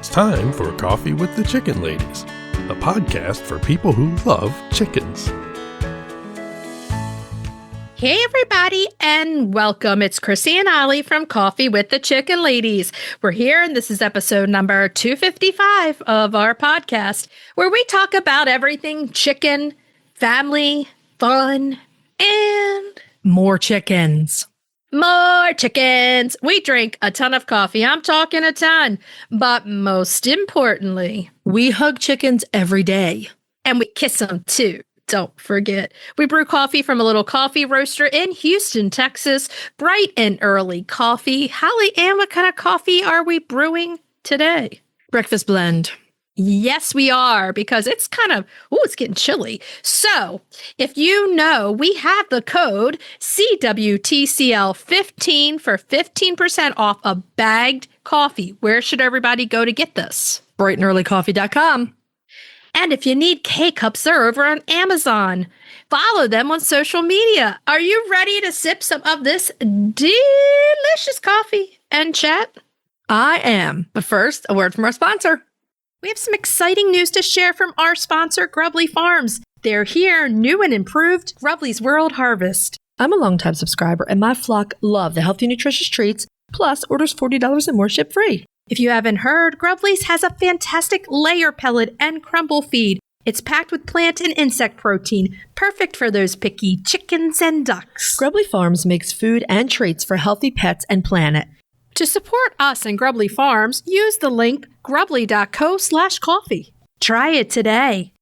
It's time for Coffee with the Chicken Ladies, a podcast for people who love chickens. Hey everybody, and welcome. It's Chrisie&Holly from Coffee with the Chicken Ladies. We're here, and this is episode number 255 of our podcast, where we talk about everything chicken, family, fun, and more chickens. More chickens. We drink a ton of coffee. I'm talking a ton. But most importantly, we hug chickens every day. And we kiss them too. Don't forget. We brew coffee from a little coffee roaster in Houston, Texas. Bright and early coffee. Holly Ann, what kind of coffee are we brewing today? Breakfast blend. Yes, we are, because it's it's getting chilly. So if you know, we have the code CWTCL 15 for 15% off a bagged coffee. Where should everybody go to get this? brightandearlycoffee.com. And if you need K-Cups, they're over on Amazon. Follow them on social media. Are you ready to sip some of this delicious coffee and chat? I am. But first, a word from our sponsor. We have some exciting news to share from our sponsor, Grubbly Farms. They're here, new and improved, Grubbly's World Harvest. I'm a longtime subscriber, and my flock love the healthy, nutritious treats, plus orders $40 and more ship free. If you haven't heard, Grubbly's has a fantastic layer pellet and crumble feed. It's packed with plant and insect protein, perfect for those picky chickens and ducks. Grubbly Farms makes food and treats for healthy pets and planet. To support us and Grubbly Farms, use the link grubbly.co/coffee. Try it today.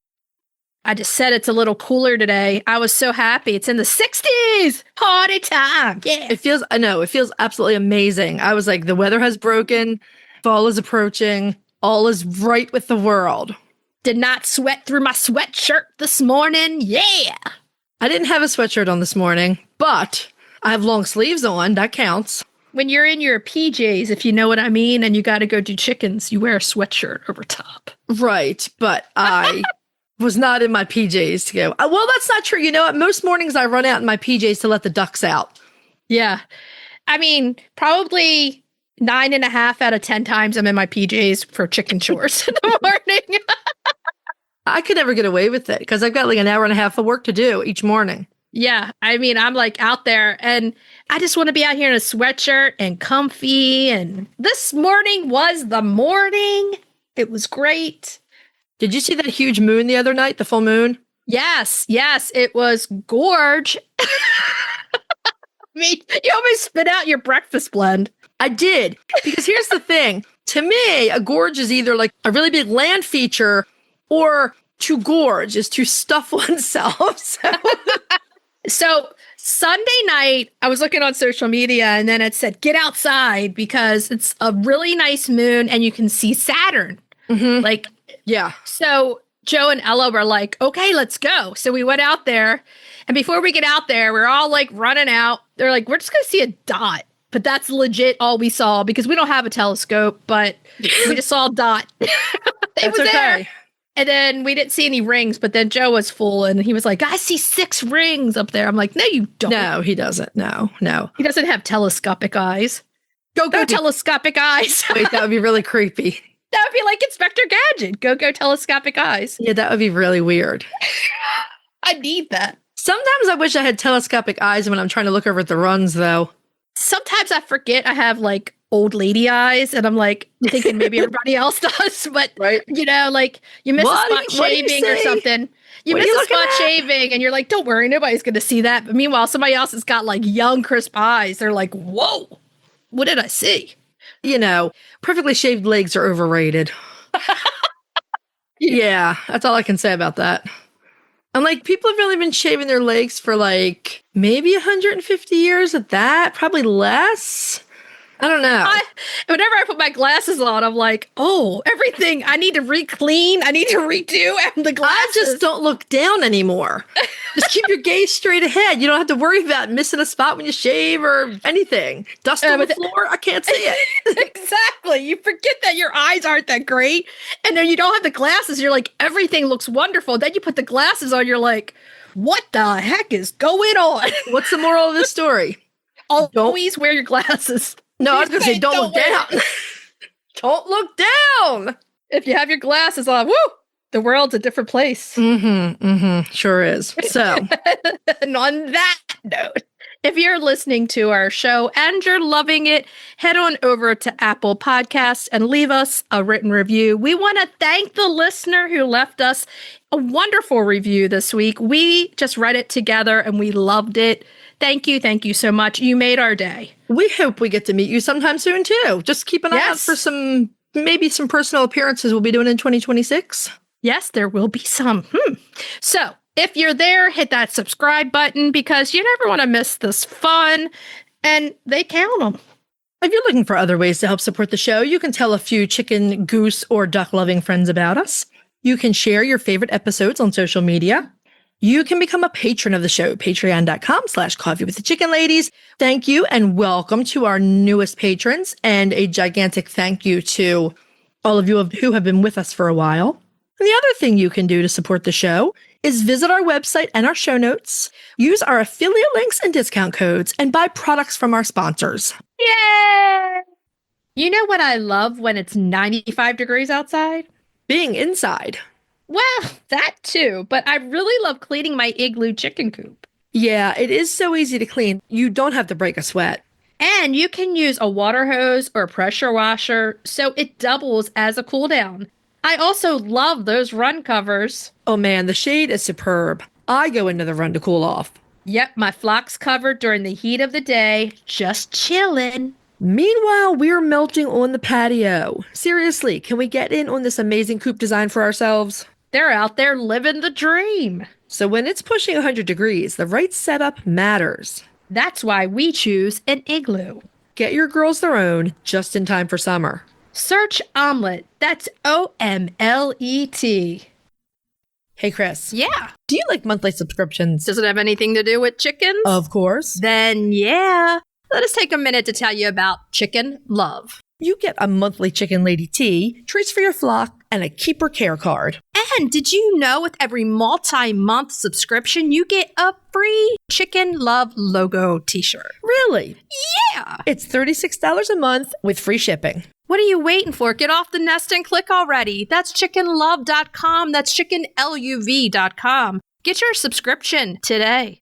I just said it's a little cooler today. I was so happy. It's in the 60s. Party time. Yeah. It feels absolutely amazing. I was like, the weather has broken. Fall is approaching. All is right with the world. Did not sweat through my sweatshirt this morning. Yeah. I didn't have a sweatshirt on this morning, but I have long sleeves on. That counts. When you're in your PJs, if you know what I mean, and you got to go do chickens, you wear a sweatshirt over top. Right, but I was not in my PJs to go. Well, that's not true. You know what? Most mornings I run out in my PJs to let the ducks out. Yeah. I mean, probably 9.5 out of 10 times I'm in my PJs for chicken chores in the morning. I could never get away with it because I've got like an hour and a half of work to do each morning. Yeah, I mean, I'm like out there and I just want to be out here in a sweatshirt and comfy. And this morning was the morning. It was great. Did you see that huge moon the other night, the full moon? Yes, it was gorge. I mean, you almost spit out your breakfast blend. I did, because here's the thing. To me, a gorge is either like a really big land feature or to gorge is to stuff oneself. So Sunday night, I was looking on social media and then it said, get outside because it's a really nice moon and you can see Saturn. Mm-hmm. Like, yeah. So Joe and Ella were like, okay, let's go. So we went out there. And before we get out there, we're all like running out. They're like, we're just going to see a dot. But that's legit all we saw because we don't have a telescope, but we just saw a dot. It That's was okay. there. And then we didn't see any rings, but then Joe was full and he was like, I see 6 rings up there. I'm like, no, you don't. No, he doesn't. No. He doesn't have telescopic eyes. Go telescopic eyes. Wait, that would be really creepy. That would be like Inspector Gadget. Go telescopic eyes. Yeah, that would be really weird. I need that. Sometimes I wish I had telescopic eyes when I'm trying to look over at the runs, though. Sometimes I forget I have like old lady eyes and I'm like thinking maybe everybody else does, but right. You know, like you miss a spot shaving or something. You miss a spot shaving and you're like, don't worry, nobody's going to see that. But meanwhile, somebody else has got like young, crisp eyes. They're like, whoa, what did I see? You know, perfectly shaved legs are overrated. Yeah, that's all I can say about that. I'm like, people have really been shaving their legs for like maybe 150 years at that, probably less. I don't know. Whenever I put my glasses on, I'm like, oh, everything I need to re-clean, I need to redo, and the glasses. I just don't look down anymore. Just keep your gaze straight ahead. You don't have to worry about missing a spot when you shave or anything. Dust on the floor, I can't see it. Exactly. You forget that your eyes aren't that great, and then you don't have the glasses. You're like, everything looks wonderful. Then you put the glasses on, you're like, what the heck is going on? What's the moral of this story? Always wear your glasses. No, I was going to say don't look down. Don't look down. If you have your glasses on, woo, the world's a different place. Sure is. So, and on that note, if you're listening to our show and you're loving it, head on over to Apple Podcasts and leave us a written review. We want to thank the listener who left us a wonderful review this week. We just read it together and we loved it. Thank you. Thank you so much. You made our day. we hope we get to meet you sometime soon, too. Just keep an eye out for maybe some personal appearances we'll be doing in 2026. Yes, there will be some. So, if you're there, hit that subscribe button because you never want to miss this fun, and they count them. If you're looking for other ways to help support the show, you can tell a few chicken, goose, or duck-loving friends about us. You can share your favorite episodes on social media. You can become a patron of the show, patreon.com/coffeewiththechickenladies. Thank you and welcome to our newest patrons, and a gigantic thank you to all of you who have been with us for a while. And the other thing you can do to support the show is visit our website and our show notes, use our affiliate links and discount codes, and buy products from our sponsors. Yay! You know what I love when it's 95 degrees outside? Being inside. Well, that too, but I really love cleaning my igloo chicken coop. Yeah, it is so easy to clean. You don't have to break a sweat. And you can use a water hose or pressure washer, so it doubles as a cool down. I also love those run covers. Oh man, the shade is superb. I go into the run to cool off. Yep, my flock's covered during the heat of the day, just chilling. Meanwhile, we're melting on the patio. Seriously, can we get in on this amazing coop design for ourselves? They're out there living the dream. So when it's pushing 100 degrees, the right setup matters. That's why we choose an igloo. Get your girls their own just in time for summer. Search Omelette. That's OMLET. Hey, Chris. Yeah. Do you like monthly subscriptions? Does it have anything to do with chickens? Of course. Then yeah. Let us take a minute to tell you about Chicken Love. You get a monthly Chicken Lady tea, treats for your flock, and a keeper care card. And did you know with every multi-month subscription, you get a free Chicken Love logo t-shirt? Really? Yeah. It's $36 a month with free shipping. What are you waiting for? Get off the nest and click already. That's chickenlove.com. That's chickenluv.com. Get your subscription today.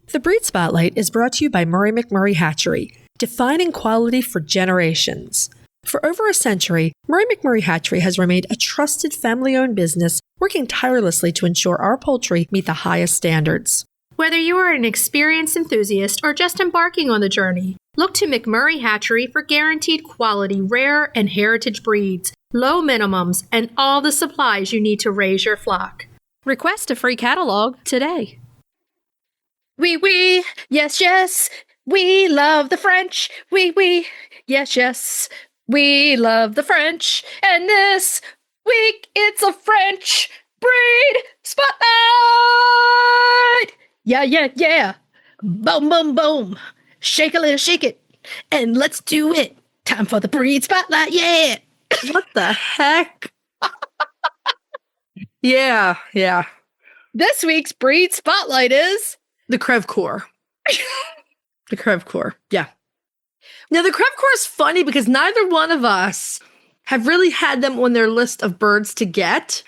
The Breed Spotlight is brought to you by Murray McMurray Hatchery, defining quality for generations. For over a century, Murray McMurray Hatchery has remained a trusted family-owned business, working tirelessly to ensure our poultry meet the highest standards. Whether you are an experienced enthusiast or just embarking on the journey, look to McMurray Hatchery for guaranteed quality, rare and heritage breeds, low minimums, and all the supplies you need to raise your flock. Request a free catalog today. Oui, yes, yes, we love the French. Oui, yes, yes, we love the French. And this week, it's a French breed spotlight. Yeah. Boom, boom, boom. Shake a little, shake it. And let's do it. Time for the breed spotlight, yeah. What the heck? Yeah. This week's breed spotlight is The Crevecoeur. The Crevecoeur, yeah. Now, the Crevecoeur is funny because neither one of us have really had them on their list of birds to get,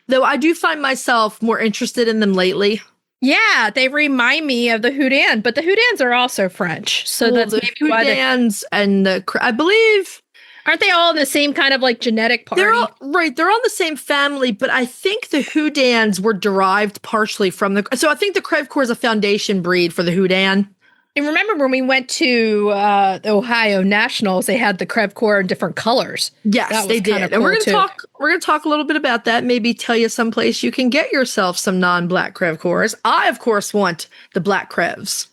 though I do find myself more interested in them lately. Yeah, they remind me of the Houdin, but the Houdins are also French. So that's maybe why Houdins and I believe, aren't they all the same kind of like genetic party? they're all the same family, but I think the Houdins were derived partially from so I think the Crevecoeur is a foundation breed for the Houdin. And remember when we went to the Ohio Nationals, they had the Crevecoeur in different colors. Yes, they did. Cool, and we're gonna talk a little bit about that. Maybe tell you someplace you can get yourself some non-black Crevecoeurs. I, of course, want the black Creves.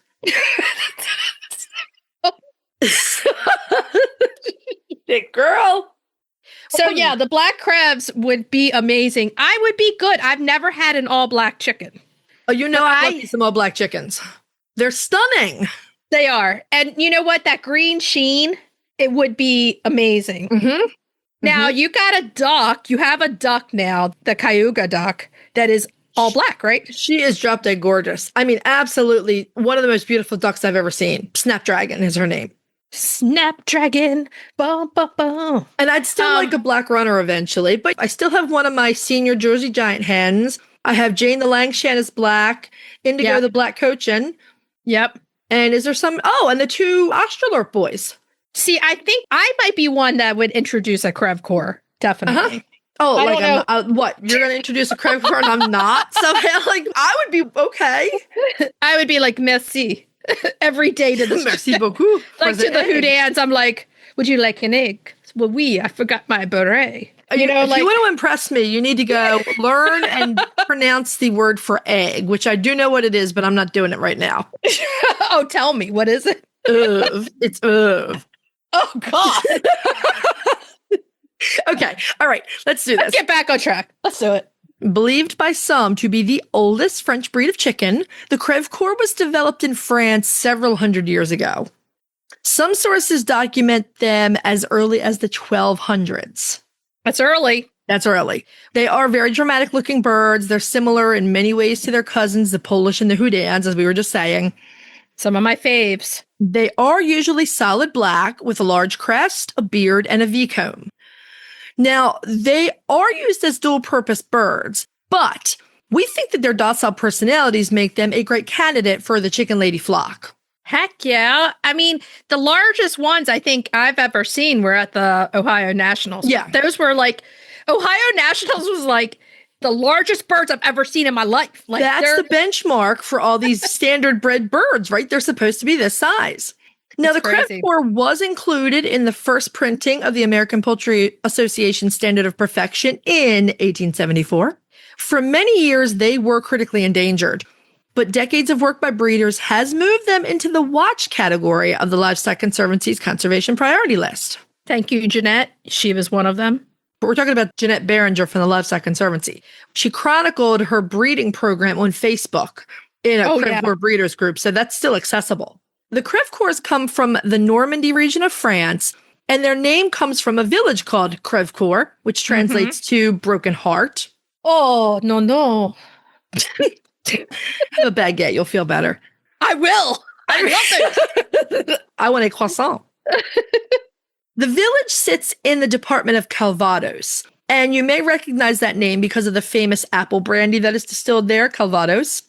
Big girl. So yeah, the black Creves would be amazing. I would be good. I've never had an all black chicken. Oh, you know, I love some all black chickens. They're stunning. They are. And you know what? That green sheen, it would be amazing. Mm-hmm. Now, you got a duck. You have a duck now, the Cayuga duck, that is all black, right? She is drop dead gorgeous. I mean, absolutely one of the most beautiful ducks I've ever seen. Snapdragon is her name. Snapdragon. Bum, bum, bum. And I'd still like a black runner eventually, but I still have one of my senior Jersey Giant hens. I have Jane the Langshan black, Indigo the black Cochin. Yep. And is there some, and the 2 Australorp boys. See, I think I might be one that would introduce a Crevecoeur. Definitely. Oh, I like, don't know. what? You're going to introduce a Crevecoeur and I'm not? Somehow, like, I would be okay. I would be like, merci. Every day to the Merci beaucoup. Like to the Houdans, I'm like, would you like an egg? Well, I forgot my beret. If you want to impress me, you need to go learn and pronounce the word for egg, which I do know what it is, but I'm not doing it right now. Oh, tell me. What is it? It's Oh, God. Okay. All right. Let's do this. Let's get back on track. Let's do it. Believed by some to be the oldest French breed of chicken, the Crevecoeur was developed in France several hundred years ago. Some sources document them as early as the 1200s. That's early. That's early. They are very dramatic looking birds. They're similar in many ways to their cousins, the Polish and the Houdans, as we were just saying. Some of my faves. They are usually solid black with a large crest, a beard, and a V-comb. Now, they are used as dual-purpose birds, but we think that their docile personalities make them a great candidate for the chicken lady flock. Heck yeah. I mean, the largest ones I think I've ever seen were at the Ohio Nationals. Yeah. Those were like, Ohio Nationals was like the largest birds I've ever seen in my life. Like that's the benchmark for all these standard bred birds, right? They're supposed to be this size. Now, the Crevecoeur was included in the first printing of the American Poultry Association Standard of Perfection in 1874. For many years, they were critically endangered, but decades of work by breeders has moved them into the watch category of the Livestock Conservancy's conservation priority list. Thank you, Jeanette. She was one of them. But we're talking about Jeanette Behringer from the Livestock Conservancy. She chronicled her breeding program on Facebook in a Crevecoeur breeders group, so that's still accessible. The Crevecoeurs come from the Normandy region of France, and their name comes from a village called Crevecoeur, which translates to broken heart. Oh, no. Have a baguette, you'll feel better. I will. I love it. I want a croissant. The village sits in the department of Calvados, and you may recognize that name because of the famous apple brandy that is distilled there, Calvados.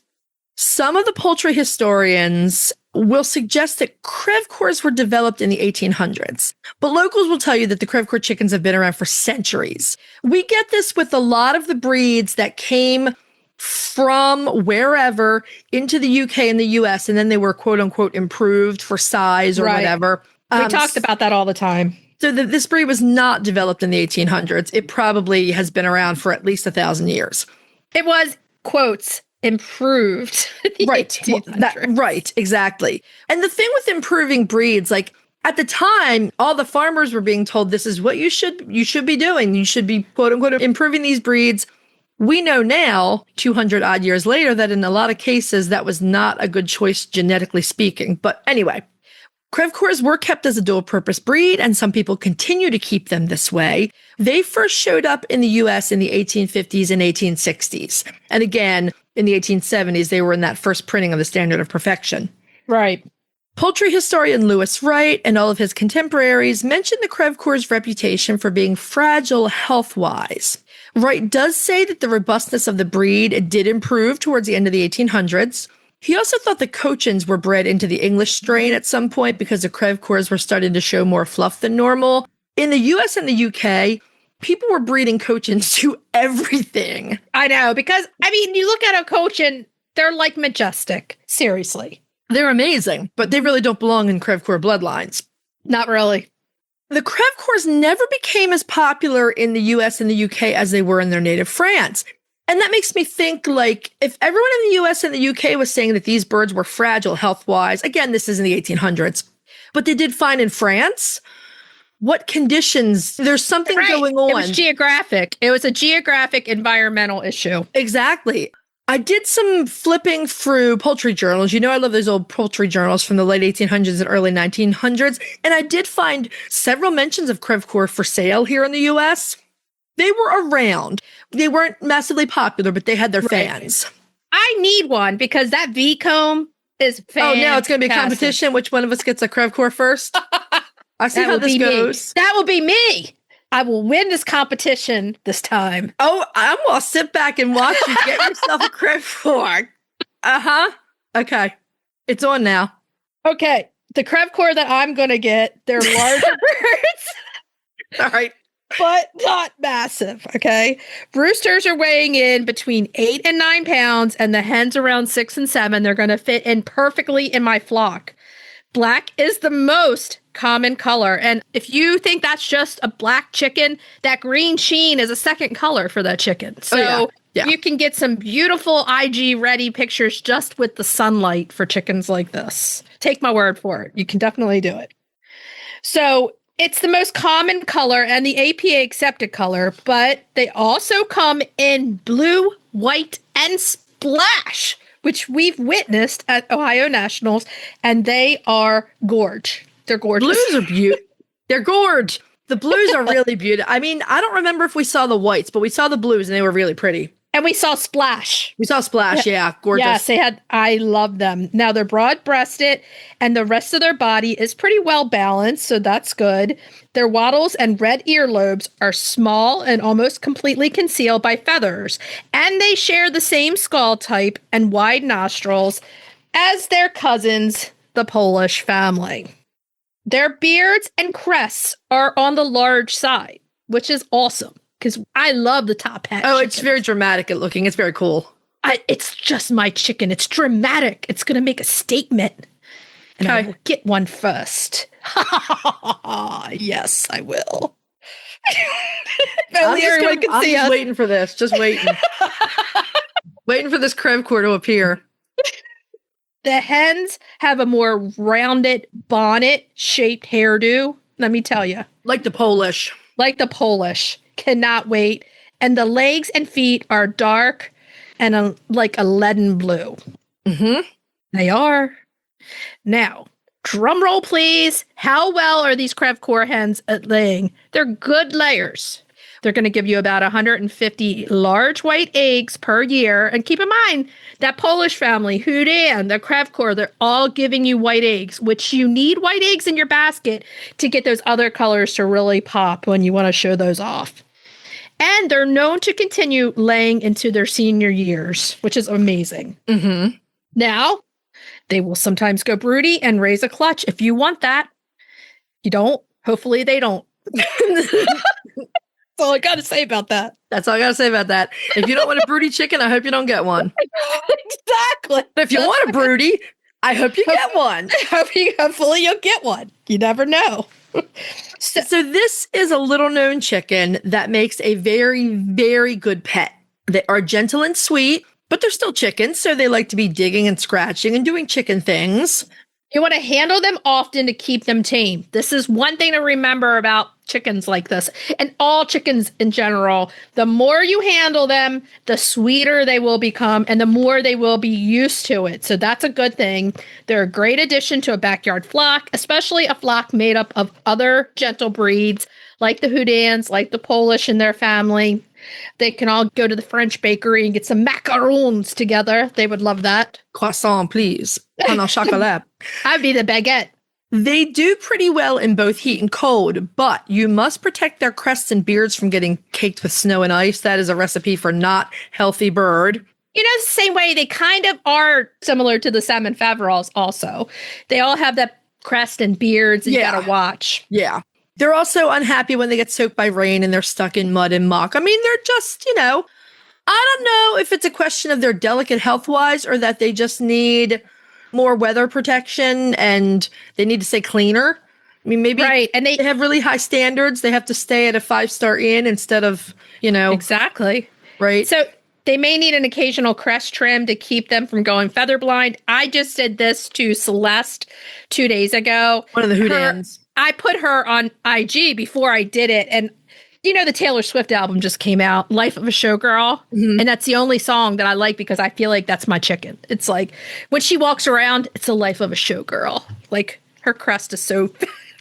Some of the poultry historians will suggest that Crevecoeurs were developed in the 1800s, but locals will tell you that the Crevecoeur chickens have been around for centuries. We get this with a lot of the breeds that came from wherever into the UK and the US, and then they were quote unquote improved for size or whatever. We talked about that all the time. So this breed was not developed in the 1800s. It probably has been around for at least 1,000 years. It was, quotes, improved. Right. Right. Exactly. And the thing with improving breeds, like at the time, all the farmers were being told this is what you should be doing. You should be quote unquote improving these breeds. We know now, 200 odd years later, that in a lot of cases, that was not a good choice, genetically speaking. But anyway, Crevecoeurs were kept as a dual-purpose breed, and some people continue to keep them this way. They first showed up in the U.S. in the 1850s and 1860s. And again, in the 1870s, they were in that first printing of the Standard of Perfection. Right. Poultry historian Lewis Wright and all of his contemporaries mentioned the Crevecoeur's reputation for being fragile health-wise. Wright does say that the robustness of the breed did improve towards the end of the 1800s. He also thought the Cochins were bred into the English strain at some point because the Crevecoeurs were starting to show more fluff than normal. In the US and the UK, people were breeding Cochins to everything. I know, because, I mean, you look at a Cochin, they're like majestic. Seriously. They're amazing, but they really don't belong in Crevecoeur bloodlines. Not really. The Crevecoeurs never became as popular in the US and the UK as they were in their native France. And that makes me think, like, if everyone in the US and the UK was saying that these birds were fragile health-wise, again, this is in the 1800s, but they did fine in France, what conditions? There's something going on. It was geographic. It was a geographic environmental issue. Exactly. I did some flipping through poultry journals. You know, I love those old poultry journals from the late 1800s and early 1900s. And I did find several mentions of Crevecoeur for sale here in the US. They were around. They weren't massively popular, but they had their fans. I need one because that V-comb is fantastic. Oh, now it's going to be a competition. Which one of us gets a Crevecoeur first? I see how this goes. That will be me. I will win this competition this time. Oh, I'm going to sit back and watch you get yourself a Crevecoeur. Uh-huh. Okay. It's on now. Okay. The Crevecoeur that I'm going to get, they're larger birds. All right. But not massive, okay? Roosters are weighing in between 8 and 9 pounds, and the hens around 6 and 7. They're going to fit in perfectly in my flock. Black is the most common color. And if you think that's just a black chicken, that green sheen is a second color for that chicken. So you can get some beautiful IG-ready pictures just with the sunlight for chickens like this. Take my word for it. You can definitely do it. So it's the most common color and the APA accepted color, but they also come in blue, white, and splash, which we've witnessed at Ohio Nationals, and they are gorge. They're gorgeous. Blues are beautiful. They're gorge. The blues are really beautiful. I mean, I don't remember if we saw the whites, but we saw the blues and they were really pretty. And we saw Splash. We saw Splash, yeah. Gorgeous. Yes, I love them. Now they're broad-breasted and the rest of their body is pretty well balanced, so that's good. Their wattles and red earlobes are small and almost completely concealed by feathers. And they share the same skull type and wide nostrils as their cousins, the Polish family. Their beards and crests are on the large side, which is awesome. Because I love the top hat. Oh, chicken. It's very dramatic looking. It's very cool. It's just my chicken. It's dramatic. It's going to make a statement. And I will get one first. Yes, I will. I'm just waiting for this. Just waiting. Waiting for this Crevecoeur to appear. The hens have a more rounded bonnet-shaped hairdo. Let me tell you. Like the Polish. Cannot wait. And the legs and feet are dark and like a leaden blue. Mm-hmm. They are. Now, drum roll, please. How well are these Crevecoeur hens at laying? They're good layers. They're going to give you about 150 large white eggs per year. And keep in mind, that Polish family, Houdan, the Crevecoeur, they're all giving you white eggs, which you need white eggs in your basket to get those other colors to really pop when you want to show those off. And they're known to continue laying into their senior years, which is amazing. Mm-hmm. Now, they will sometimes go broody and raise a clutch if you want that. You don't. Hopefully they don't. That's all I got to say about that. That's all I got to say about that. If you don't want a broody chicken, I hope you don't get one. Exactly. If you want a broody, I hope you get one. Hopefully you'll get one. You never know. So this is a little known chicken that makes a very, very good pet. They are gentle and sweet, but they're still chickens, so they like to be digging and scratching and doing chicken things. You want to handle them often to keep them tame. This is one thing to remember about chickens like this, and all chickens in general. The more you handle them, the sweeter they will become, and the more they will be used to it. So that's a good thing. They're a great addition to a backyard flock, especially a flock made up of other gentle breeds, like the Houdans, like the Polish and their family. They can all go to the French bakery and get some macarons together. They would love that. Croissant, please. Pain au chocolat. I'd be the baguette. They do pretty well in both heat and cold, but you must protect their crests and beards from getting caked with snow and ice. That is a recipe for not healthy bird. You know, the same way they kind of are similar to the salmon faverolles also. They all have that crest and beards, and you gotta watch. Yeah. They're also unhappy when they get soaked by rain and they're stuck in mud and muck. I mean, they're just, I don't know if it's a question of they're delicate health-wise or that they just need more weather protection and they need to stay cleaner. I mean, maybe and they have really high standards. They have to stay at a 5-star inn instead of, Exactly. Right. So they may need an occasional crest trim to keep them from going feather blind. I just did this to Celeste 2 days ago. One of the Houdans. I put her on IG before I did it. And, the Taylor Swift album just came out, Life of a Showgirl. Mm-hmm. And that's the only song that I like because I feel like that's my chicken. It's like when she walks around, it's the life of a showgirl. Like her crest is so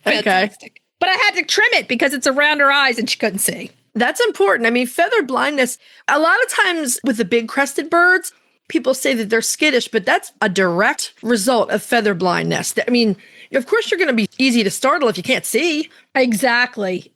fantastic. Okay. But I had to trim it because it's around her eyes and she couldn't see. That's important. I mean, feather blindness, a lot of times with the big crested birds, people say that they're skittish, but that's a direct result of feather blindness. I mean, of course, you're going to be easy to startle if you can't see. Exactly.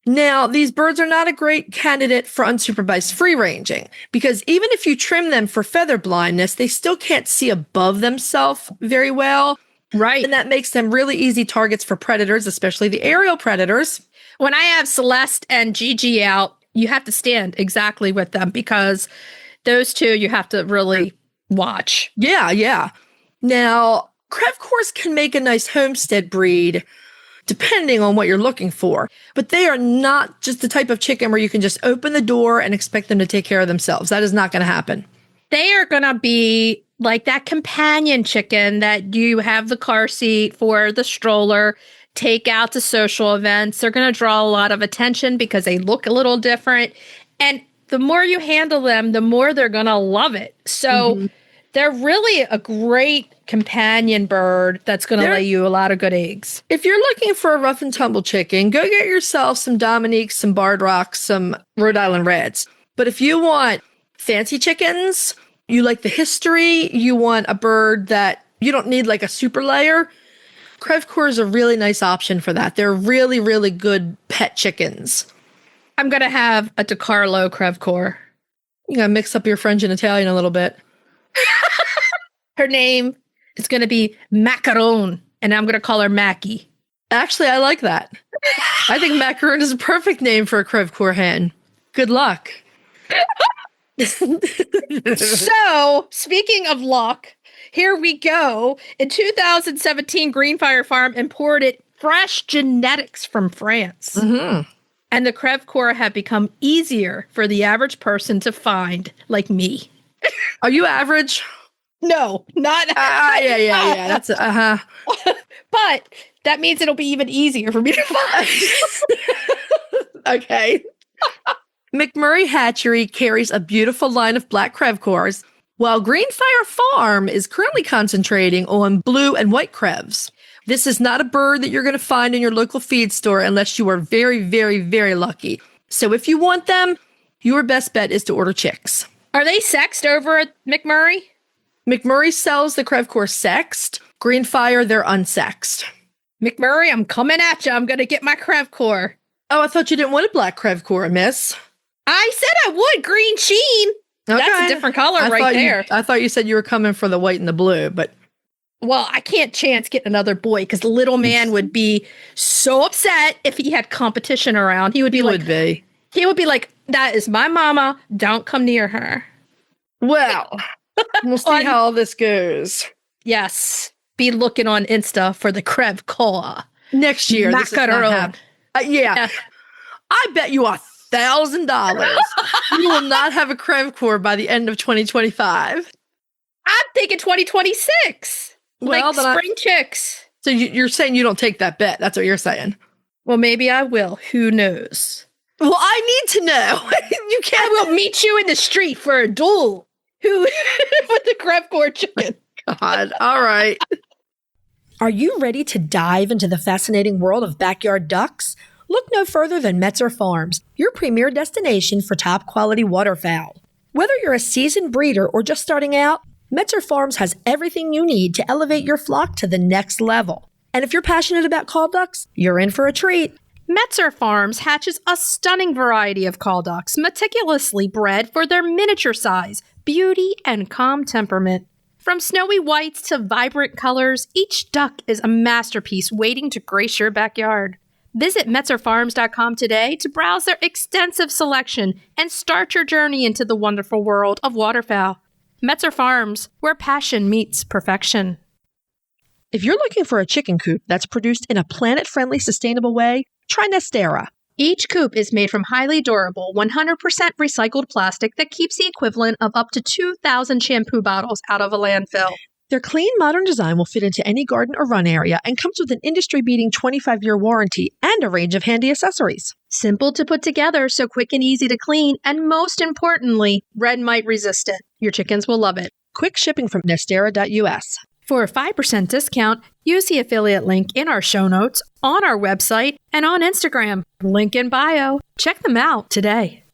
Now, these birds are not a great candidate for unsupervised free ranging because even if you trim them for feather blindness, they still can't see above themselves very well. Right. And that makes them really easy targets for predators, especially the aerial predators. When I have Celeste and Gigi out, you have to stand exactly with them because those two you have to really watch. Yeah. Now, Crevecoeurs can make a nice homestead breed depending on what you're looking for, but they are not just the type of chicken where you can just open the door and expect them to take care of themselves. That is not going to happen. They are going to be like that companion chicken that you have the car seat for the stroller, take out to social events. They're going to draw a lot of attention because they look a little different. And the more you handle them, the more they're going to love it. So they're really a great companion bird that's going to lay you a lot of good eggs. If you're looking for a rough and tumble chicken, go get yourself some Dominiques, some Barred Rocks, some Rhode Island Reds. But if you want fancy chickens, you like the history, you want a bird that you don't need like a super layer, Crevecoeur is a really nice option for that. They're really, really good pet chickens. I'm going to have a DiCarlo Crevecoeur. You got to mix up your French and Italian a little bit. Her name is going to be Macaron, and I'm going to call her Mackie. Actually, I like that. I think Macaron is a perfect name for a Crevecoeur hen. Good luck. So, speaking of luck, here we go. In 2017, Greenfire Farm imported fresh genetics from France. And the Crevecoeur have become easier for the average person to find, like me. Are you average? No, not Yeah. That's But that means it'll be even easier for me to find. Okay. McMurray Hatchery carries a beautiful line of black Crevecoeurs, while Greenfire Farm is currently concentrating on blue and white Creves. This is not a bird that you're going to find in your local feed store unless you are very, very, very lucky. So if you want them, your best bet is to order chicks. Are they sexed over at McMurray? McMurray sells the Crevecoeur sexed. Greenfire, they're unsexed. McMurray, I'm coming at you. I'm going to get my Crevecoeur. Oh, I thought you didn't want a black Crevecoeur, miss. I said I would. Green sheen. Okay. That's a different color right there. I thought you said you were coming for the white and the blue, but... Well, I can't chance getting another boy because the little man would be so upset if he had competition around. He would be like, that is my mama. Don't come near her. Well, we'll see how all this goes. Yes. Be looking on Insta for the Crevecoeur. Next year. This is not happening. Yeah. I bet you $1,000 you will not have a Crevecoeur by the end of 2025. I'm thinking 2026. Well, like spring chicks. So you're saying you don't take that bet. That's what you're saying. Well, maybe I will. Who knows? Well, I need to know. You can't. I will meet you in the street for a duel. Who with the Crevecoeur chicken? God. All right. Are you ready to dive into the fascinating world of backyard ducks? Look no further than Metzer Farms, your premier destination for top quality waterfowl. Whether you're a seasoned breeder or just starting out, Metzer Farms has everything you need to elevate your flock to the next level. And if you're passionate about call ducks, you're in for a treat. Metzer Farms hatches a stunning variety of call ducks, meticulously bred for their miniature size, beauty, and calm temperament. From snowy whites to vibrant colors, each duck is a masterpiece waiting to grace your backyard. Visit MetzerFarms.com today to browse their extensive selection and start your journey into the wonderful world of waterfowl. Metzer Farms, where passion meets perfection. If you're looking for a chicken coop that's produced in a planet-friendly, sustainable way, try Nestera. Each coop is made from highly durable, 100% recycled plastic that keeps the equivalent of up to 2,000 shampoo bottles out of a landfill. Their clean, modern design will fit into any garden or run area and comes with an industry-beating 25-year warranty and a range of handy accessories. Simple to put together, so quick and easy to clean, and most importantly, red mite resistant. Your chickens will love it. Quick shipping from Nestera US. For a 5% discount, use the affiliate link in our show notes, on our website, and on Instagram. Link in bio. Check them out today.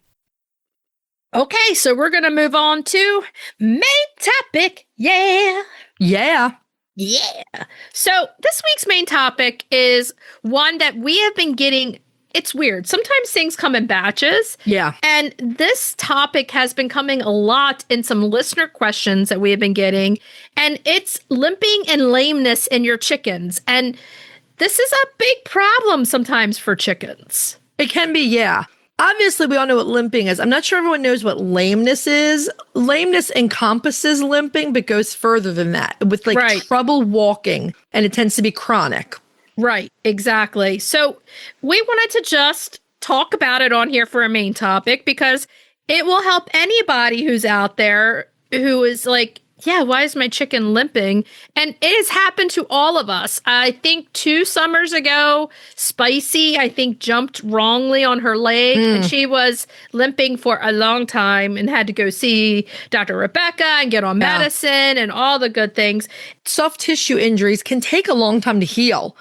Okay, so we're going to move on to main topic. Yeah. Yeah. Yeah. So this week's main topic is one that we have been getting. It's weird. Sometimes things come in batches. Yeah. And this topic has been coming a lot in some listener questions that we have been getting. And it's limping and lameness in your chickens. And this is a big problem sometimes for chickens. It can be, yeah. Obviously, we all know what limping is. I'm not sure everyone knows what lameness is. Lameness encompasses limping, but goes further than that with trouble walking, and it tends to be chronic. Right, exactly. So we wanted to just talk about it on here for a main topic because it will help anybody who's out there who is like, yeah, why is my chicken limping? And it has happened to all of us. I think 2 summers ago, Spicy, I think, jumped wrongly on her leg and she was limping for a long time and had to go see Dr. Rebecca and get on medicine and all the good things. Soft tissue injuries can take a long time to heal.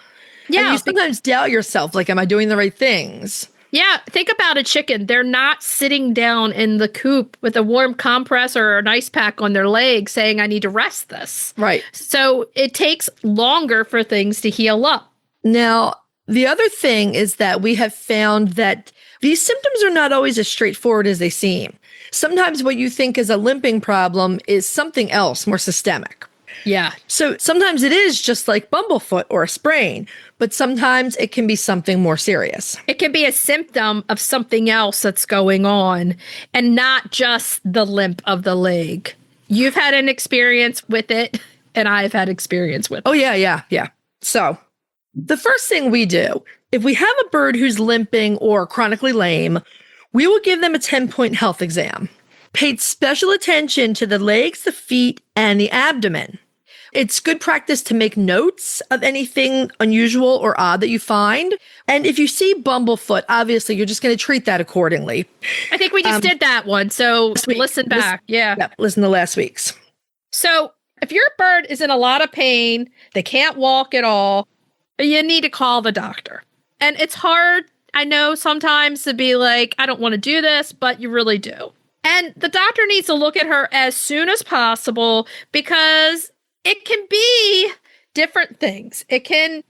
Yeah. And you sometimes doubt yourself, like, am I doing the right things? Yeah, think about a chicken. They're not sitting down in the coop with a warm compress or an ice pack on their leg saying, I need to rest this. Right. So it takes longer for things to heal up. Now, the other thing is that we have found that these symptoms are not always as straightforward as they seem. Sometimes what you think is a limping problem is something else, more systemic. Yeah. So sometimes it is just like bumblefoot or a sprain, but sometimes it can be something more serious. It can be a symptom of something else that's going on and not just the limp of the leg. You've had an experience with it, and I've had experience with it. Oh, yeah. So the first thing we do, if we have a bird who's limping or chronically lame, we will give them a 10-point health exam. Paid special attention to the legs, the feet, and the abdomen. It's good practice to make notes of anything unusual or odd that you find. And if you see bumblefoot, obviously, you're just going to treat that accordingly. I think we just did that one, so listen back. Listen to last week's. So if your bird is in a lot of pain, they can't walk at all, you need to call the doctor. And it's hard, I know, sometimes to be like, I don't want to do this, but you really do. And the doctor needs to look at her as soon as possible because it can be different things. It can,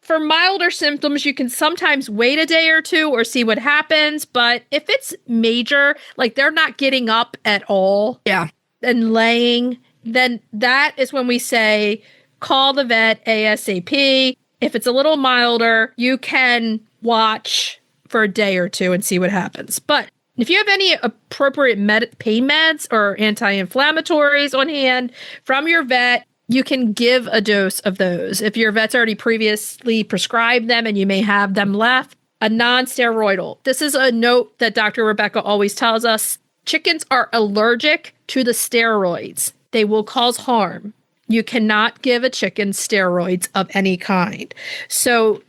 for milder symptoms, you can sometimes wait a day or two or see what happens. But if it's major, like they're not getting up at all and laying, then that is when we say, call the vet ASAP. If it's a little milder, you can watch for a day or two and see what happens. But if you have any appropriate pain meds or anti-inflammatories on hand from your vet, you can give a dose of those. If your vet's already previously prescribed them and you may have them left, a non-steroidal. This is a note that Dr. Rebecca always tells us. Chickens are allergic to the steroids. They will cause harm. You cannot give a chicken steroids of any kind. So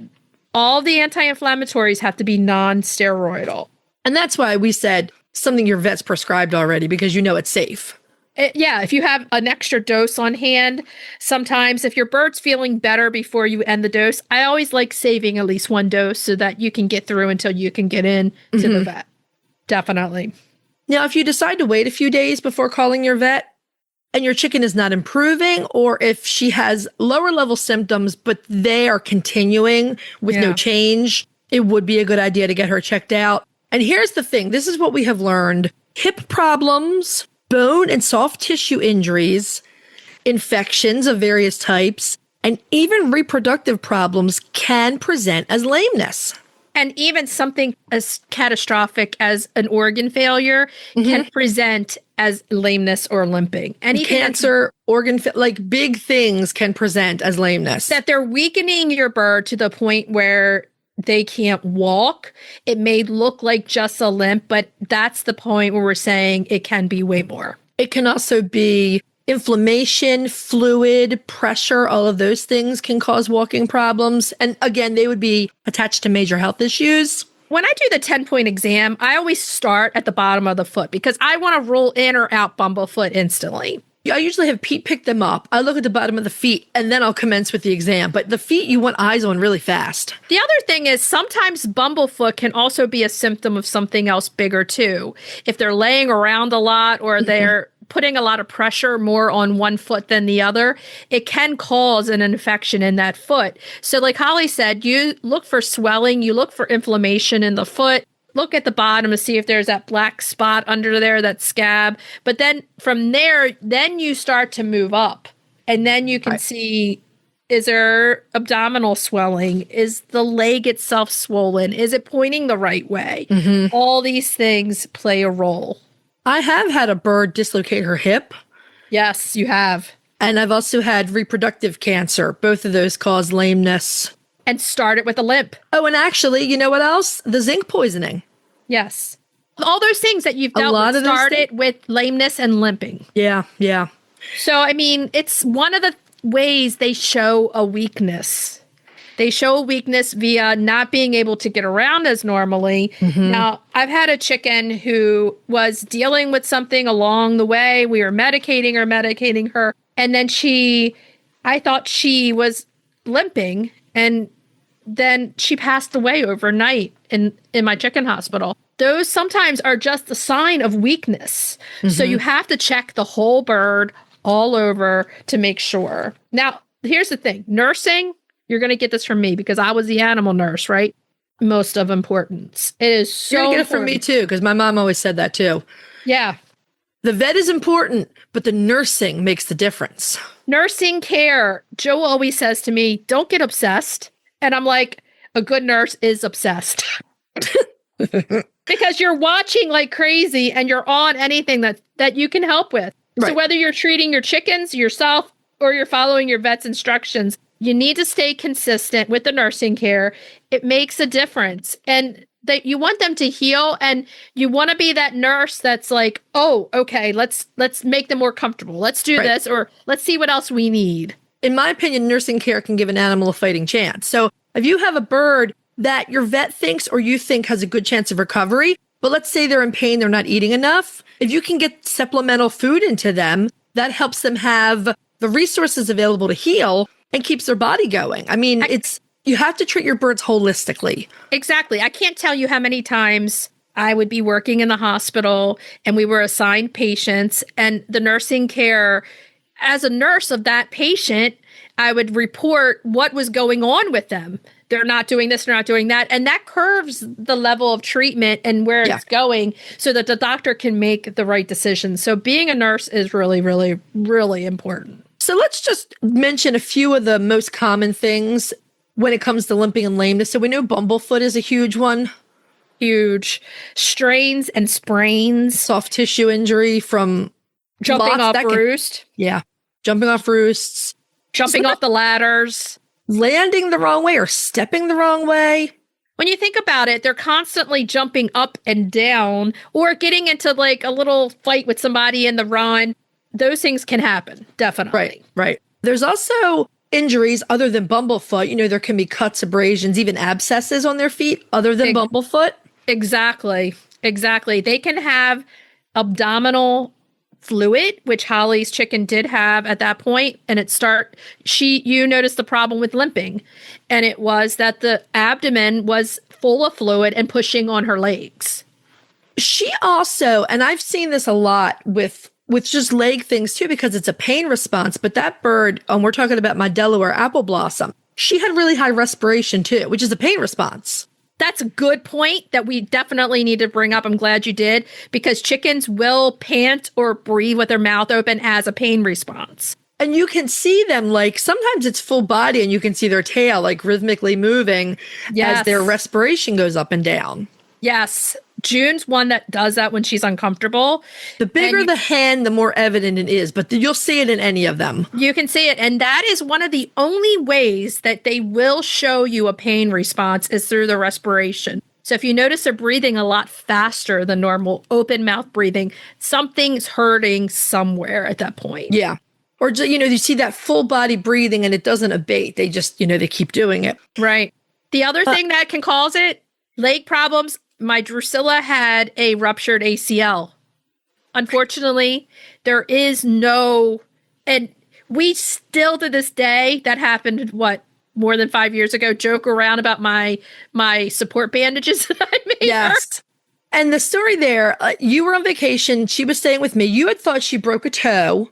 all the anti-inflammatories have to be non-steroidal. And that's why we said something your vet's prescribed already, because you know it's safe. If you have an extra dose on hand, sometimes if your bird's feeling better before you end the dose, I always like saving at least 1 dose so that you can get through until you can get in to the vet. Definitely. Now, if you decide to wait a few days before calling your vet and your chicken is not improving, or if she has lower level symptoms, but they are continuing with no change, it would be a good idea to get her checked out. And here's the thing. This is what we have learned. Hip problems, bone and soft tissue injuries, infections of various types, and even reproductive problems can present as lameness. And even something as catastrophic as an organ failure can present as lameness or limping. And even cancer, like big things can present as lameness. That they're weakening your bird to the point where they can't walk. It may look like just a limp, but that's the point where we're saying it can be way more. It can also be inflammation, fluid, pressure. All of those things can cause walking problems. And again, they would be attached to major health issues. When I do the 10-point exam, I always start at the bottom of the foot because I want to rule in or out bumblefoot instantly. I usually have Pete pick them up. I look at the bottom of the feet and then I'll commence with the exam. But the feet, you want eyes on really fast. The other thing is sometimes bumblefoot can also be a symptom of something else bigger too. If they're laying around a lot or they're putting a lot of pressure more on one foot than the other, it can cause an infection in that foot. So like Holly said, you look for swelling, you look for inflammation in the foot. Look at the bottom to see if there's that black spot under there, that scab. But then from there, then you start to move up. And then you can see, is there abdominal swelling? Is the leg itself swollen? Is it pointing the right way? All these things play a role. I have had a bird dislocate her hip. Yes, you have. And I've also had reproductive cancer. Both of those cause lameness. And start it with a limp. Oh, and actually, you know what else? The zinc poisoning. Yes. All those things that you've dealt with started with lameness and limping. Yeah. So, I mean, it's one of the ways they show a weakness. They show a weakness via not being able to get around as normally. Now, I've had a chicken who was dealing with something along the way. We were medicating her. And then I thought she was limping, and then she passed away overnight in my chicken hospital. Those sometimes are just a sign of weakness. So you have to check the whole bird all over to make sure. Now, here's the thing. Nursing, you're going to get this from me because I was the animal nurse, right? Most of importance. It is so You're going to get it from me too, because my mom always said that too. Yeah. The vet is important, but the nursing makes the difference. Nursing care. Joe always says to me, don't get obsessed. And I'm like, a good nurse is obsessed. Because you're watching like crazy and you're on anything that you can help with. Right. So whether you're treating your chickens yourself or you're following your vet's instructions, you need to stay consistent with the nursing care. It makes a difference. And that you want them to heal, and you want to be that nurse that's like, oh, okay, let's make them more comfortable. Let's do this, or let's see what else we need. In my opinion, nursing care can give an animal a fighting chance. So if you have a bird that your vet thinks or you think has a good chance of recovery, but let's say they're in pain, they're not eating enough, if you can get supplemental food into them, that helps them have the resources available to heal and keeps their body going. I mean, you have to treat your birds holistically. Exactly. I can't tell you how many times I would be working in the hospital and we were assigned patients, and the nursing care, as a nurse of that patient, I would report what was going on with them. They're not doing this, they're not doing that. And that curves the level of treatment and where it's going so that the doctor can make the right decisions. So being a nurse is really, really, really important. So let's just mention a few of the most common things when it comes to limping and lameness. So we know bumblefoot is a huge one. Huge. Strains and sprains. Soft tissue injury from jumping off roost. Yeah. Jumping off roosts. Jumping off the ladders. Landing the wrong way or stepping the wrong way. When you think about it, they're constantly jumping up and down or getting into like a little fight with somebody in the run. Those things can happen, definitely. Right. There's also injuries other than bumblefoot. You know, there can be cuts, abrasions, even abscesses on their feet other than bumblefoot. Exactly. They can have abdominal fluid, which Holly's chicken did have at that point. And you noticed the problem with limping. And it was that the abdomen was full of fluid and pushing on her legs. She also, and I've seen this a lot with just leg things too, because it's a pain response. But that bird, we're talking about my Delaware apple blossom, she had really high respiration too, which is a pain response. That's a good point that we definitely need to bring up. I'm glad you did, because chickens will pant or breathe with their mouth open as a pain response. And you can see them, like, sometimes it's full body and you can see their tail like rhythmically moving as their respiration goes up and down. Yes. June's one that does that when she's uncomfortable. The bigger the hen, the more evident it is, but you'll see it in any of them. You can see it. And that is one of the only ways that they will show you a pain response is through the respiration. So if you notice they're breathing a lot faster than normal, open mouth breathing, something's hurting somewhere at that point. Yeah. Or, you see that full body breathing and it doesn't abate. They just, they keep doing it. Right. The other thing that can cause it, leg problems. My Drusilla had a ruptured ACL unfortunately, there is no, and we still to this day, that happened, more than 5 years ago, joke around about my support bandages that I made her. And the story there, you were on vacation. She was staying with me. You had thought she broke a toe.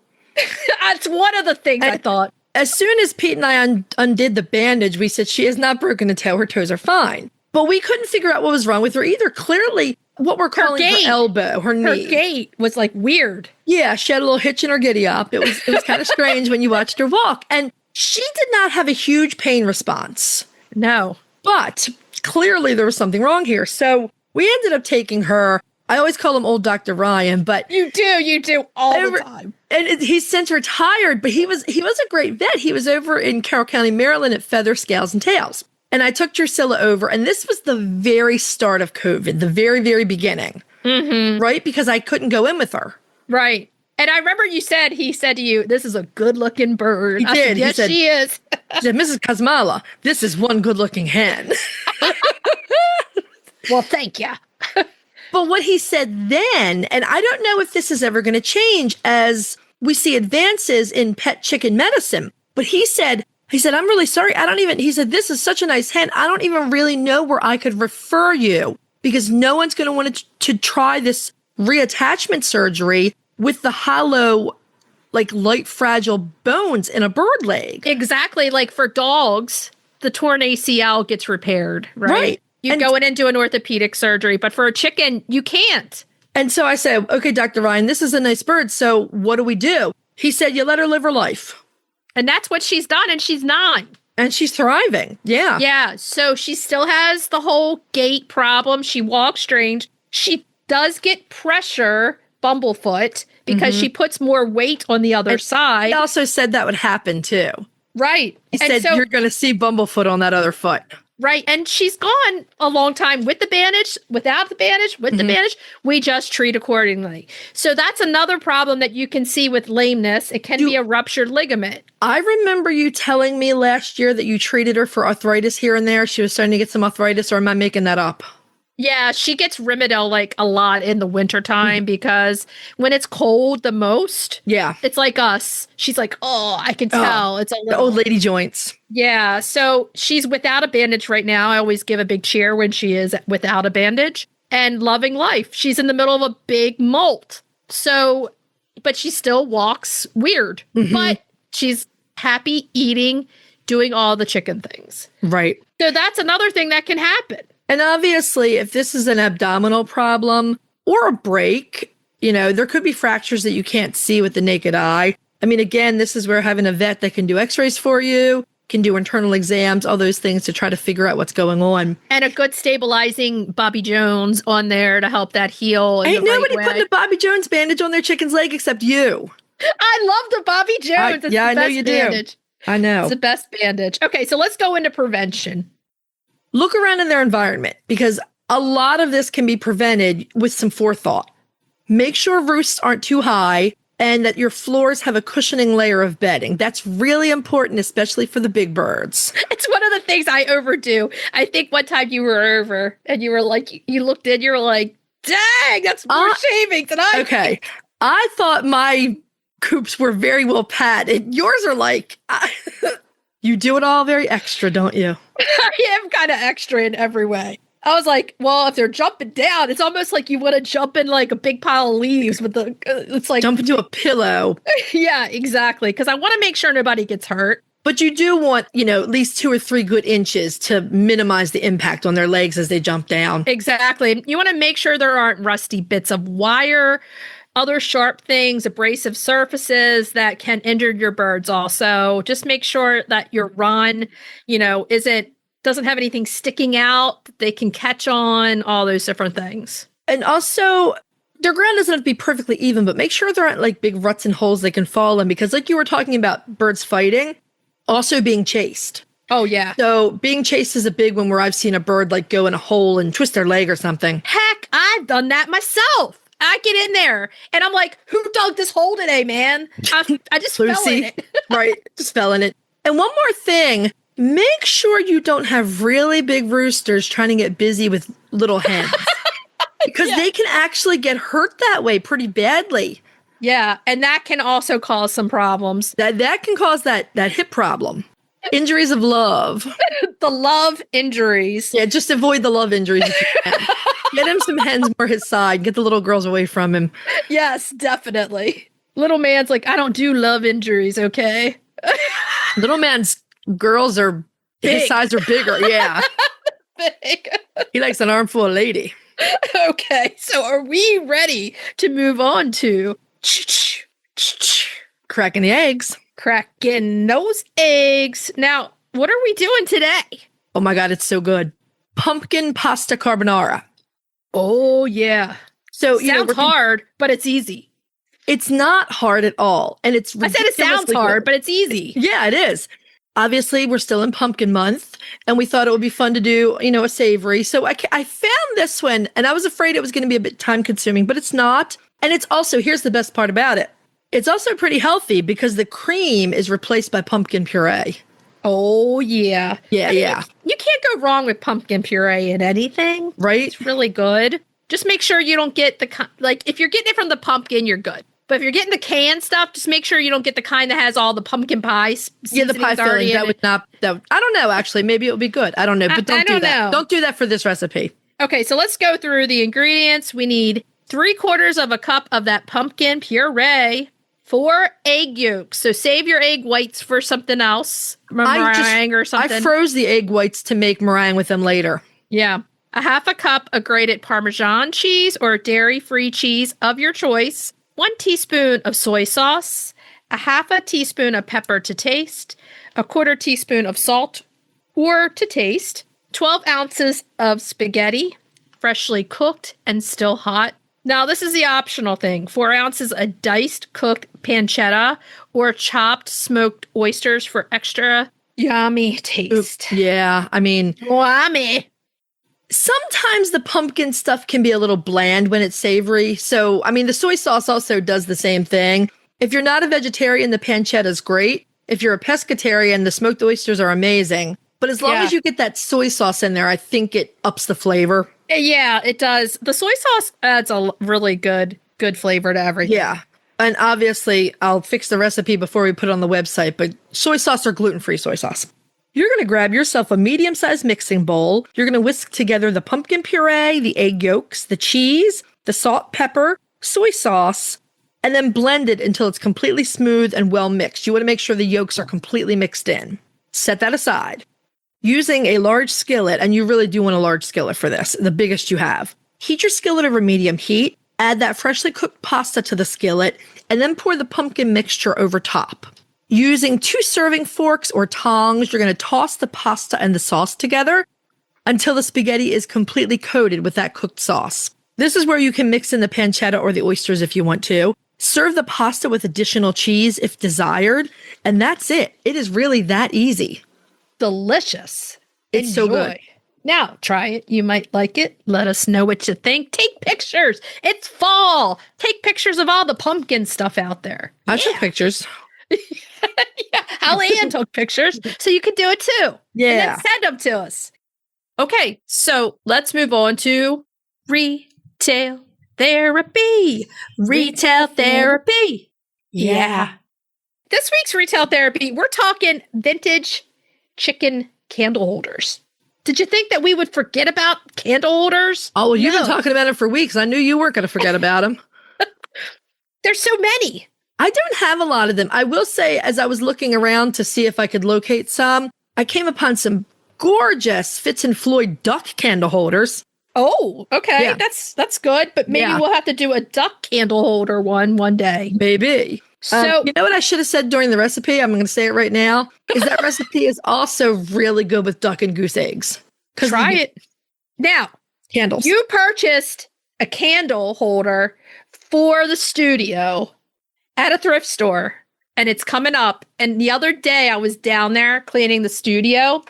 That's one of the things I thought. As soon as Pete and I undid the bandage, we said, she has not broken a toe. Her toes are fine. But we couldn't figure out what was wrong with her either. Clearly, what we're calling her elbow, her knee. Her gait was like weird. Yeah, she had a little hitch in her giddy up. It was kind of strange when you watched her walk. And she did not have a huge pain response. No. But clearly there was something wrong here. So we ended up taking her. I always call him old Dr. Ryan, but you do all the time. And he's since retired, but he was a great vet. He was over in Carroll County, Maryland at Feather, Scales, and Tails. And I took Drusilla over, and this was the very start of COVID, the very, very beginning, right? Because I couldn't go in with her. Right. And I remember he said to you, this is a good-looking bird. He did. Yes, she is. He said, Mrs. Kazmala, this is one good-looking hen. Well, thank you. But what he said then, and I don't know if this is ever going to change as we see advances in pet chicken medicine, but he said, I'm really sorry. He said, this is such a nice hen. I don't even really know where I could refer you because no one's going to want to try this reattachment surgery with the hollow, like light, fragile bones in a bird leg. Exactly. Like for dogs, the torn ACL gets repaired, right? You go in and do an orthopedic surgery, but for a chicken, you can't. And so I said, okay, Dr. Ryan, this is a nice bird. So what do we do? He said, you let her live her life. And that's what she's done. And she's 9. And she's thriving. Yeah. Yeah. So she still has the whole gait problem. She walks strange. She does get pressure, bumblefoot, because she puts more weight on the other side. He also said that would happen too. Right. He said, you're going to see bumblefoot on that other foot. Right. And she's gone a long time with the bandage, without the bandage, with the bandage. We just treat accordingly. So that's another problem that you can see with lameness. It can be a ruptured ligament. I remember you telling me last year that you treated her for arthritis here and there. She was starting to get some arthritis, or am I making that up? Yeah, she gets Rimadyl like a lot in the wintertime because when it's cold the most, it's like us. She's like, oh, I can tell. It's a little... The old lady joints. Yeah, so she's without a bandage right now. I always give a big cheer when she is without a bandage and loving life. She's in the middle of a big molt. So, but she still walks weird, but she's happy eating, doing all the chicken things. Right. So that's another thing that can happen. And obviously, if this is an abdominal problem or a break, there could be fractures that you can't see with the naked eye. I mean, again, this is where having a vet that can do x-rays for you, can do internal exams, all those things to try to figure out what's going on. And a good stabilizing Bobby Jones on there to help that heal. Ain't nobody putting a Bobby Jones bandage on their chicken's leg except you. I love the Bobby Jones. I know you do. I know. It's the best bandage. Okay, so let's go into prevention. Look around in their environment because a lot of this can be prevented with some forethought. Make sure roosts aren't too high and that your floors have a cushioning layer of bedding. That's really important, especially for the big birds. It's one of the things I overdo. I think one time you were over and you were like, you looked in, you were like, dang, that's more shavings than I Okay. I thought my coops were very well padded. Yours are like... You do it all very extra, don't you? I am kind of extra in every way. I was like, well, if they're jumping down, it's almost like you want to jump in like a big pile of leaves with the, it's like. Jump into a pillow. Yeah, exactly. Because I want to make sure nobody gets hurt. But you do want, at least 2 or 3 good inches to minimize the impact on their legs as they jump down. Exactly. You want to make sure there aren't rusty bits of wire, other sharp things, abrasive surfaces that can injure your birds also. Just make sure that your run, doesn't have anything sticking out that they can catch on, all those different things. And also, their ground doesn't have to be perfectly even, but make sure there aren't like big ruts and holes they can fall in because like you were talking about birds fighting, also being chased. Oh, yeah. So being chased is a big one where I've seen a bird like go in a hole and twist their leg or something. Heck, I've done that myself. I get in there and I'm like, who dug this hole today, man? I just fell in it. Right. Just fell in it. And one more thing, make sure you don't have really big roosters trying to get busy with little hens. because they can actually get hurt that way pretty badly. Yeah, and that can also cause some problems. That can cause that hip problem. Injuries of love. The love injuries. Yeah, just avoid the love injuries if you can. Get him some hens more his side. Get the little girls away from him. Yes, definitely. Little man's like, I don't do love injuries, okay? Little man's girls are, Big. his size are bigger. Yeah. Big. He likes an armful of lady. Okay, so are we ready to move on to Cracking the eggs. cracking those eggs? Now, what are we doing today? Oh my God, it's so good. Pumpkin Pasta Carbonara. Oh, yeah. So, Sounds hard, but it's easy. It's not hard at all. And it's I said it sounds hard, but it's easy. Yeah, it is. Obviously, we're still in pumpkin month, and we thought it would be fun to do, a savory. So I found this one, and I was afraid it was going to be a bit time consuming, but it's not. And it's also, here's the best part about it. It's also pretty healthy because the cream is replaced by pumpkin puree. Oh, yeah. Yeah, yeah. You can't go wrong with pumpkin puree in anything. Right? It's really good. Just make sure you don't get if you're getting it from the pumpkin, you're good. But if you're getting the canned stuff, just make sure you don't get the kind that has all the pumpkin pie. Yeah, the pie filling. That would not. I don't know. Actually, maybe it would be good. I don't know. But don't do that. Don't do that for this recipe. Okay, so let's go through the ingredients. We need 3/4 cup of that pumpkin puree, 4 egg yolks. So save your egg whites for something else, meringue or something. I froze the egg whites to make meringue with them later. Yeah. 1/2 cup of grated Parmesan cheese or dairy-free cheese of your choice. 1 teaspoon of soy sauce, 1/2 teaspoon of pepper to taste, 1/4 teaspoon of salt or to taste, 12 ounces of spaghetti, freshly cooked and still hot. Now, this is the optional thing. 4 ounces of diced cooked pancetta or chopped smoked oysters for extra yummy taste. Yeah, I mean... Yummy. Sometimes the pumpkin stuff can be a little bland when it's savory. So, I mean, the soy sauce also does the same thing. If you're not a vegetarian, the pancetta is great. If you're a pescatarian, the smoked oysters are amazing. But as long as you get that soy sauce in there, I think it ups the flavor. Yeah, it does. The soy sauce adds a really good flavor to everything. Yeah. And obviously, I'll fix the recipe before we put it on the website, but soy sauce or gluten-free soy sauce. You're going to grab yourself a medium-sized mixing bowl. You're going to whisk together the pumpkin puree, the egg yolks, the cheese, the salt, pepper, soy sauce, and then blend it until it's completely smooth and well mixed. You want to make sure the yolks are completely mixed in. Set that aside. Using a large skillet, and you really do want a large skillet for this, the biggest you have. Heat your skillet over medium heat, add that freshly cooked pasta to the skillet, and then pour the pumpkin mixture over top. Using 2 serving forks or tongs, you're going to toss the pasta and the sauce together until the spaghetti is completely coated with that cooked sauce. This is where you can mix in the pancetta or the oysters if you want to. Serve the pasta with additional cheese if desired, and that's it. It is really that easy. Delicious. It's so good. Now, try it. You might like it. Let us know what you think. Take pictures. It's fall. Take pictures of all the pumpkin stuff out there. I took pictures. Yeah, Holly Ann took pictures, so you could do it too. Yeah. And then send them to us. Okay, so let's move on to retail therapy. Retail therapy. Yeah. This week's retail therapy, we're talking vintage chicken candle holders. Did you think that we would forget about candle holders? Oh, well, you've been talking about it for weeks. I knew you weren't going to forget about them. There's so many. I don't have a lot of them. I will say, as I was looking around to see if I could locate some, I came upon some gorgeous Fitz and Floyd duck candle holders. Oh, okay. Yeah. That's good. But maybe we'll have to do a duck candle holder one day. Maybe. So you know what I should have said during the recipe? I'm going to say it right now. Is that recipe is also really good with duck and goose eggs. Try it. Now, candles. You purchased a candle holder for the studio at a thrift store, and it's coming up. And the other day I was down there cleaning the studio,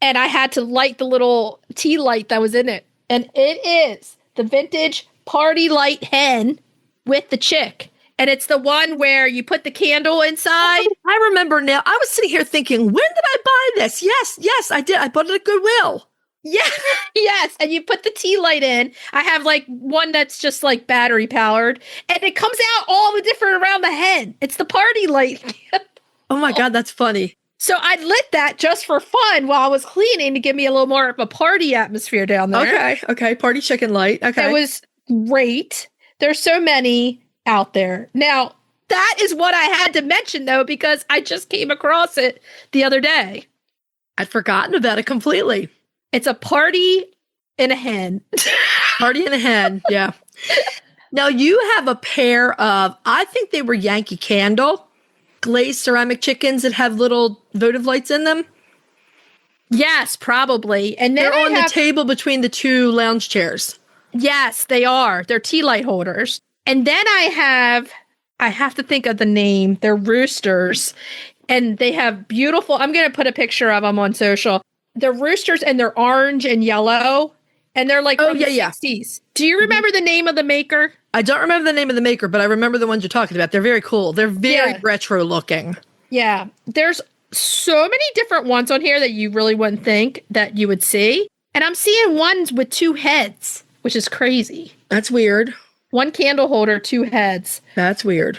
and I had to light the little tea light that was in it. And it is the vintage party light hen with the chick. And it's the one where you put the candle inside. I remember now. I was sitting here thinking, when did I buy this? Yes, I did. I bought it at Goodwill. Yeah, yes. And you put the tea light in. I have like one that's just like battery powered, and it comes out all the different around the hen. It's the party light. Oh my God, that's funny. So I lit that just for fun while I was cleaning to give me a little more of a party atmosphere down there. Okay. Party chicken light. Okay. It was great. There's so many out there. Now, that is what I had to mention, though, because I just came across it the other day. I'd forgotten about it completely. It's a party in a hen. Party in a hen. Yeah. Now, you have a pair of, I think they were Yankee Candle glazed ceramic chickens that have little votive lights in them. Yes, probably. And then they're on the table between the two lounge chairs. Yes, they are. They're tea light holders. And then I have to think of the name. They're roosters. And they have beautiful, I'm going to put a picture of them on social. They're roosters and they're orange and yellow. And they're like from the 60s. Do you remember the name of the maker? I don't remember the name of the maker, but I remember the ones you're talking about. They're very cool. They're very retro looking. Yeah. There's so many different ones on here that you really wouldn't think that you would see. And I'm seeing ones with 2 heads, which is crazy. That's weird. 1 candle holder, 2 heads. That's weird.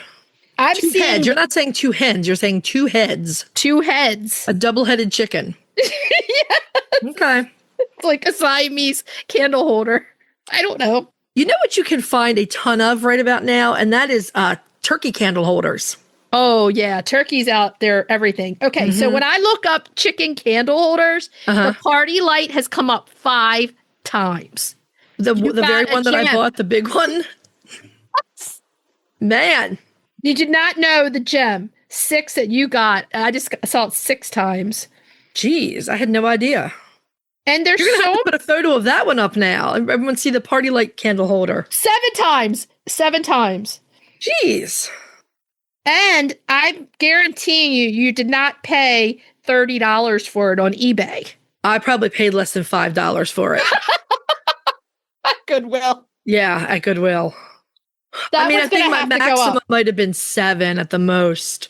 I've 2 seen heads. You're not saying 2 hens. You're saying 2 heads. 2 heads. A double-headed chicken. Yes. Okay. It's like a Siamese candle holder. I don't know. You know what you can find a ton of right about now? And that is turkey candle holders. Oh, yeah. Turkey's out there, everything. Okay, so when I look up chicken candle holders, the party light has come up 5 times. The very one that I bought, the big one? Man. You did not know the gem. 6 that you got. I just saw it 6 times. Jeez, I had no idea. And there's You're going to have to put a photo of that one up now. Everyone see the party light candle holder. 7 times. 7 times. Jeez. And I'm guaranteeing you did not pay $30 for it on eBay. I probably paid less than $5 for it. At Goodwill. Yeah, at Goodwill. I think my maximum might have been 7 at the most.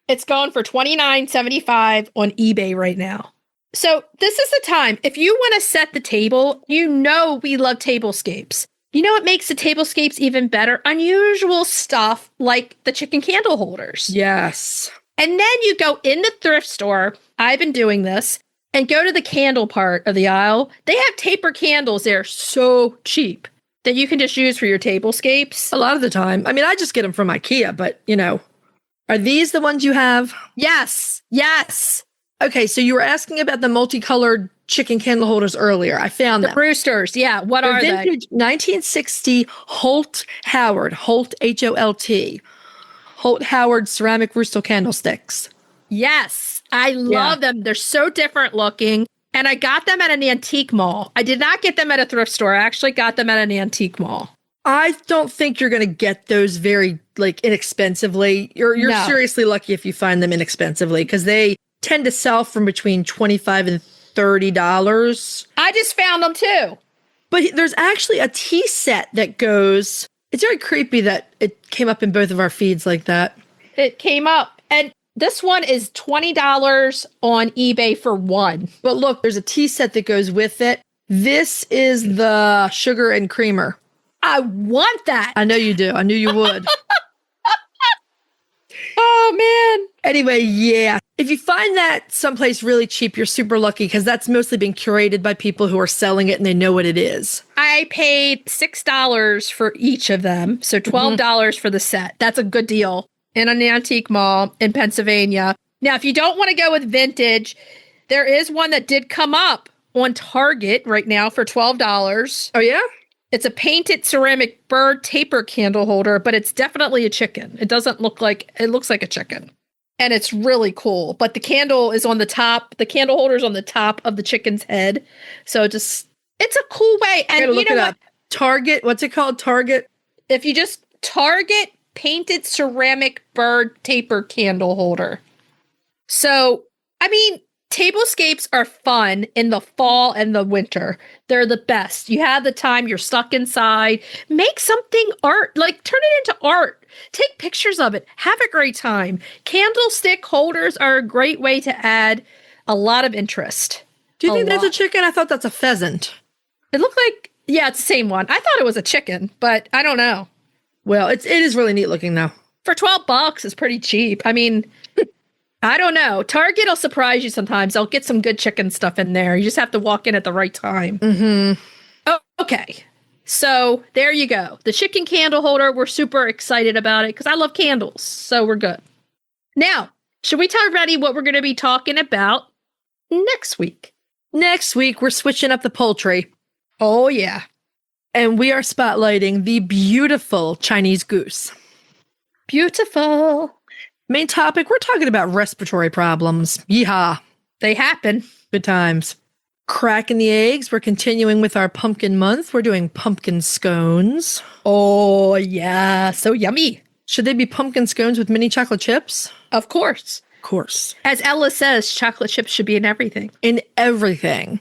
It's going for $29.75 on eBay right now. So this is the time. If you want to set the table, you know we love tablescapes. You know what makes the tablescapes even better? Unusual stuff like the chicken candle holders. Yes. And then you go in the thrift store. I've been doing this. And go to the candle part of the aisle. They have taper candles there so cheap that you can just use for your tablescapes. A lot of the time. I mean, I just get them from IKEA, but, are these the ones you have? Yes. Yes. Okay, so you were asking about the multicolored chicken candle holders earlier. I found them. The roosters. Yeah. What are vintage they? 1960 Holt Howard. Holt, Holt. Holt Howard ceramic rooster candlesticks. Yes. I love them. They're so different looking. And I got them at an antique mall. I did not get them at a thrift store. I actually got them at an antique mall. I don't think you're going to get those very inexpensively. You're seriously lucky if you find them inexpensively because they tend to sell from between $25 and $30. I just found them too. But there's actually a tea set that goes. It's very creepy that it came up in both of our feeds like that. It came up. And this one is $20 on eBay for one. But look, there's a tea set that goes with it. This is the sugar and creamer. I want that. I know you do. I knew you would. Oh, man. Anyway, yeah. If you find that someplace really cheap, you're super lucky because that's mostly been curated by people who are selling it and they know what it is. I paid $6 for each of them. So $12 for the set. That's a good deal in an antique mall in Pennsylvania. Now, if you don't want to go with vintage, there is one that did come up on Target right now for $12. Oh, yeah? It's a painted ceramic bird taper candle holder, but it's definitely a chicken. It doesn't look like, it looks like a chicken. And it's really cool. But the candle is on the top. The candle holder is on the top of the chicken's head. So it's a cool way. And you know what? Target, what's it called? Target? If you just Target painted ceramic bird taper candle holder. So, I mean, tablescapes are fun in the fall and the winter. They're the best. You have the time, you're stuck inside. Make something art, turn it into art. Take pictures of it. Have a great time. Candlestick holders are a great way to add a lot of interest. Do you think that's a chicken? I thought that's a pheasant. It looked like, yeah, it's the same one. I thought it was a chicken, but I don't know. Well, it is really neat looking though. For $12, it's pretty cheap. I mean, I don't know. Target will surprise you sometimes. They'll get some good chicken stuff in there. You just have to walk in at the right time. Mm-hmm. Oh, okay. So there you go. The chicken candle holder. We're super excited about it because I love candles. So we're good. Now, should we tell everybody what we're going to be talking about next week? Next week, we're switching up the poultry. Oh, yeah. And we are spotlighting the beautiful Chinese goose. Beautiful. Main topic, we're talking about respiratory problems. Yeehaw. They happen. Good times. Cracking the eggs, we're continuing with our pumpkin month. We're doing pumpkin scones. Oh, yeah. So yummy. Should they be pumpkin scones with mini chocolate chips? Of course. Of course. As Ella says, chocolate chips should be in everything. In everything.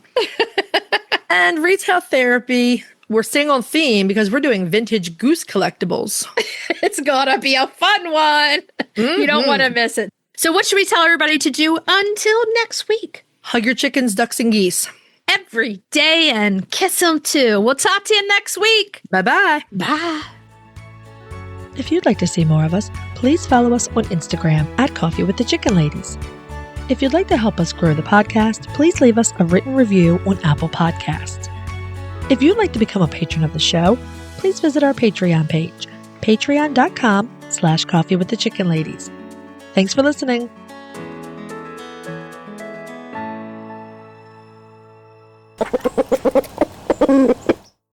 And retail therapy, we're staying on theme because we're doing vintage goose collectibles. It's gonna be a fun one. Mm-hmm. You don't want to miss it. So what should we tell everybody to do until next week? Hug your chickens, ducks, and geese. Every day and kiss them too. We'll talk to you next week. Bye-bye. Bye. If you'd like to see more of us, please follow us on Instagram at Coffee with the Chicken Ladies. If you'd like to help us grow the podcast, please leave us a written review on Apple Podcasts. If you'd like to become a patron of the show, please visit our Patreon page, patreon.com/Coffee with the Chicken Ladies. Thanks for listening.